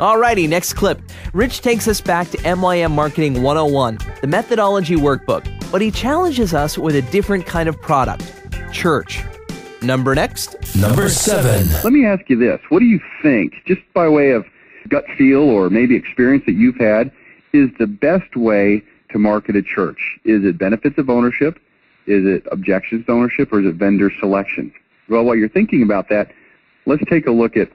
Alrighty, next clip. Rich takes us back to MYM Marketing 101, the methodology workbook, but he challenges us with a different kind of product, church. Number 7. Let me ask you this. What do you think, just by way of gut feel or maybe experience that you've had, is the best way to market a church? Is it benefits of ownership? Is it objections to ownership? Or is it vendor selection? Well, while you're thinking about that, let's take a look at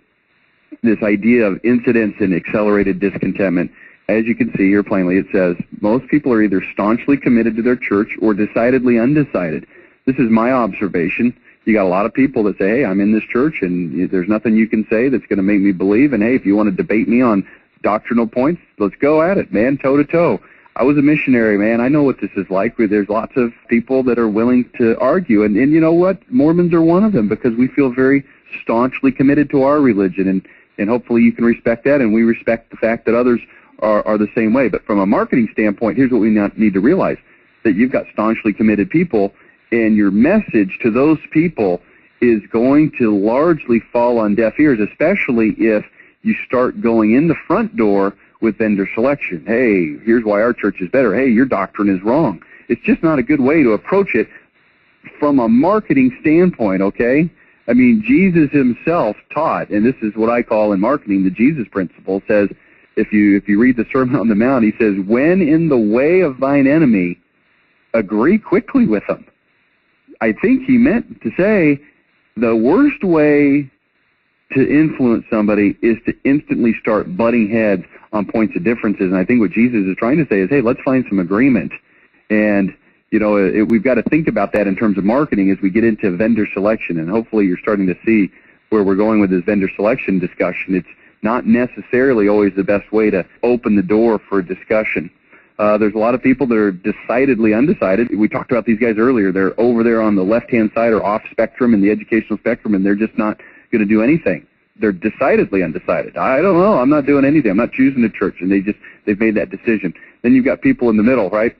this idea of incidence and accelerated discontentment. As you can see here plainly, it says most people are either staunchly committed to their church or decidedly undecided. This is my observation. You got a lot of people that say, hey, I'm in this church, and there's nothing you can say that's going to make me believe. And, hey, if you want to debate me on doctrinal points, let's go at it, man, toe-to-toe. I was a missionary, man. I know what this is like. There's lots of people that are willing to argue. And you know what? Mormons are one of them because we feel very staunchly committed to our religion. And hopefully you can respect that, and we respect the fact that others are the same way. But from a marketing standpoint, here's what we need to realize, that you've got staunchly committed people, and your message to those people is going to largely fall on deaf ears, especially if you start going in the front door with vendor selection. Hey, here's why our church is better. Hey, your doctrine is wrong. It's just not a good way to approach it from a marketing standpoint, okay? I mean, Jesus himself taught, and this is what I call in marketing the Jesus principle, says, if you read the Sermon on the Mount, he says, when in the way of thine enemy, agree quickly with them. I think he meant to say the worst way to influence somebody is to instantly start butting heads on points of differences. And I think what Jesus is trying to say is, hey, let's find some agreement. And, you know, we've got to think about that in terms of marketing as we get into vendor selection. And hopefully you're starting to see where we're going with this vendor selection discussion. It's not necessarily always the best way to open the door for a discussion. There's a lot of people that are decidedly undecided. We talked about these guys earlier. They're over there on the left-hand side or off spectrum in the educational spectrum, and they're just not going to do anything. They're decidedly undecided. I don't know. I'm not doing anything. I'm not choosing a church, and they've made that decision. Then you've got people in the middle, right?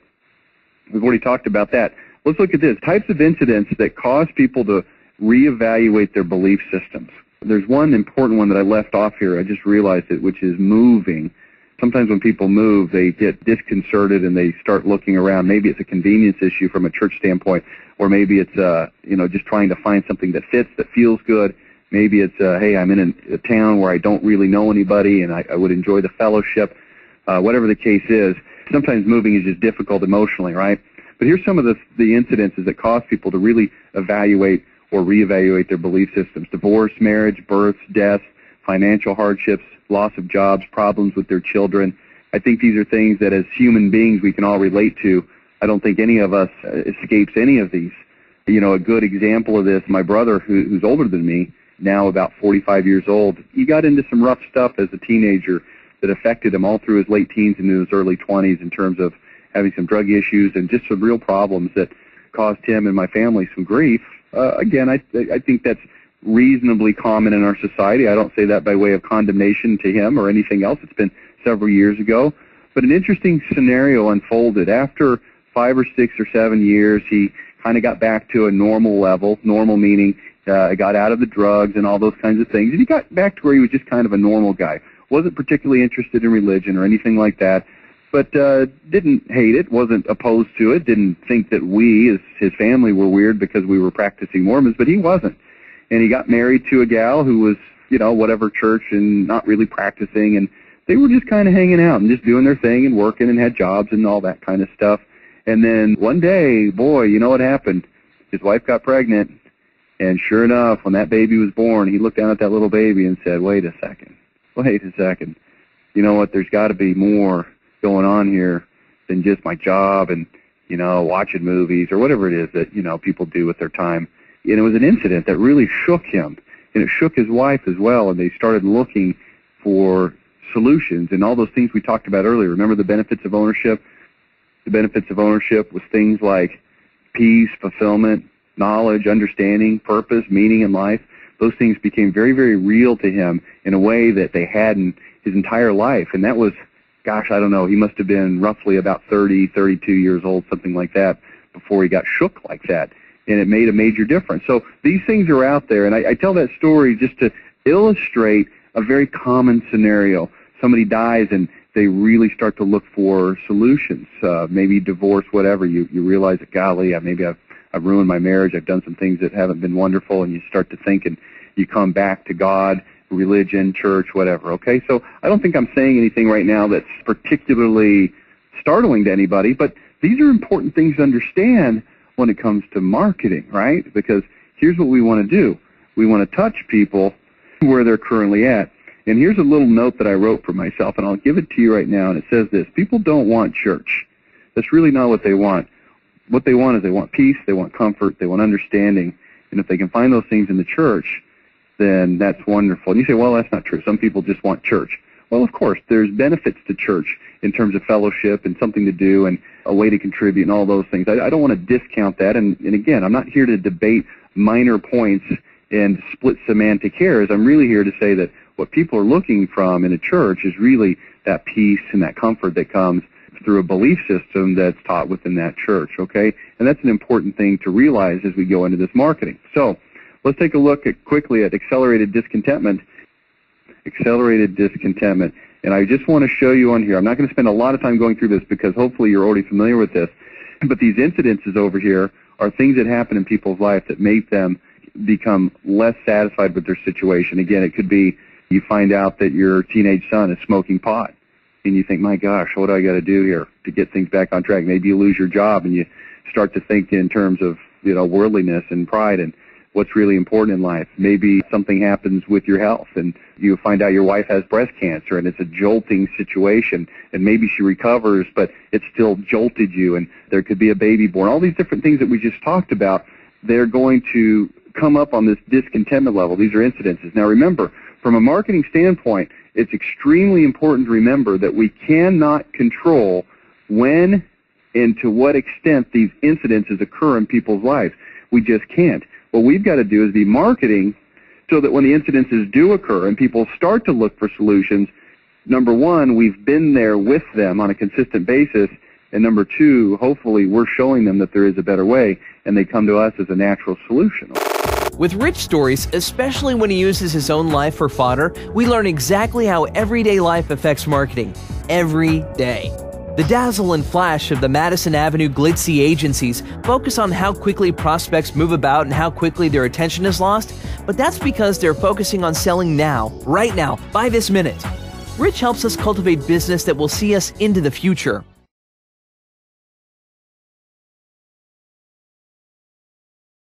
We've already talked about that. Let's look at this. Types of incidents that cause people to reevaluate their belief systems. There's one important one that I left off here. I just realized it, which is moving. Sometimes when people move, they get disconcerted and they start looking around. Maybe it's a convenience issue from a church standpoint, or maybe it's just trying to find something that fits, that feels good. Maybe it's hey, I'm in a town where I don't really know anybody and I would enjoy the fellowship. Whatever the case is, sometimes moving is just difficult emotionally, right? But here's some of the incidences that cause people to really evaluate or reevaluate their belief systems: divorce, marriage, births, deaths, financial hardships, loss of jobs, problems with their children. I think these are things that as human beings we can all relate to. I don't think any of us escapes any of these. You know, a good example of this, my brother, who's older than me, now about 45 years old, he got into some rough stuff as a teenager that affected him all through his late teens and his early 20s in terms of having some drug issues and just some real problems that caused him and my family some grief. Again, I think that's reasonably common in our society. I don't say that by way of condemnation to him or anything else. It's been several years ago. But an interesting scenario unfolded. After 5 or 6 or 7 years, he kind of got back to a normal level, normal meaning got out of the drugs and all those kinds of things. And he got back to where he was just kind of a normal guy. Wasn't particularly interested in religion or anything like that, but didn't hate it, wasn't opposed to it, didn't think that we, as his family, were weird because we were practicing Mormons, but he wasn't. And he got married to a gal who was, whatever church and not really practicing, and they were just kind of hanging out and just doing their thing and working and had jobs and all that kind of stuff. And then one day, boy, you know what happened? His wife got pregnant, and sure enough, when that baby was born, he looked down at that little baby and said, wait a second. You know what? There's got to be more going on here than just my job and, watching movies or whatever it is that, people do with their time. And it was an incident that really shook him, and it shook his wife as well, and they started looking for solutions and all those things we talked about earlier. Remember the benefits of ownership? The benefits of ownership was things like peace, fulfillment, knowledge, understanding, purpose, meaning in life. Those things became very, very real to him in a way that they hadn't his entire life. And that was, gosh, I don't know, he must have been roughly about 30, 32 years old, something like that, before he got shook like that. And it made a major difference. So these things are out there, and I tell that story just to illustrate a very common scenario. somebody dies and they really start to look for solutions, maybe divorce, whatever. You realize that, golly, maybe I've ruined my marriage. I've done some things that haven't been wonderful, and you start to think, and you come back to God, religion, church, whatever. Okay, so I don't think I'm saying anything right now that's particularly startling to anybody, but these are important things to understand when it comes to marketing, right? Because here's what we want to do. We want to touch people where they're currently at. And here's a little note that I wrote for myself, and I'll give it to you right now, and it says this: people don't want church. That's really not what they want. What they want is they want peace, they want comfort, they want understanding, and if they can find those things in the church, then that's wonderful. And you say, well, that's not true. Some people just want church. Well, of course, there's benefits to church in terms of fellowship and something to do and a way to contribute and all those things. I don't want to discount that. And again, I'm not here to debate minor points and split semantic hairs. I'm really here to say that what people are looking from in a church is really that peace and that comfort that comes through a belief system that's taught within that church, okay? And that's an important thing to realize as we go into this marketing. So let's take a look quickly at accelerated discontentment. Accelerated discontentment. And I just want to show you on here, I'm not going to spend a lot of time going through this because hopefully you're already familiar with this, but these incidences over here are things that happen in people's life that make them become less satisfied with their situation. Again, it could be you find out that your teenage son is smoking pot, and you think, my gosh, what do I got to do here to get things back on track? Maybe you lose your job, and you start to think in terms of, worldliness and pride and what's really important in life. Maybe something happens with your health, and you find out your wife has breast cancer, and it's a jolting situation, and maybe she recovers, but it still jolted you, and there could be a baby born. All these different things that we just talked about, they're going to come up on this discontentment level. These are incidences. Now remember, from a marketing standpoint, it's extremely important to remember that we cannot control when and to what extent these incidences occur in people's lives. We just can't. What we've got to do is be marketing so that when the incidences do occur and people start to look for solutions, number one, we've been there with them on a consistent basis, and number two, hopefully we're showing them that there is a better way, and they come to us as a natural solution. With Rich stories, especially when he uses his own life for fodder, we learn exactly how everyday life affects marketing. Every day. The dazzle and flash of the Madison Avenue glitzy agencies focus on how quickly prospects move about and how quickly their attention is lost, but that's because they're focusing on selling now, right now, by this minute. Rich helps us cultivate business that will see us into the future.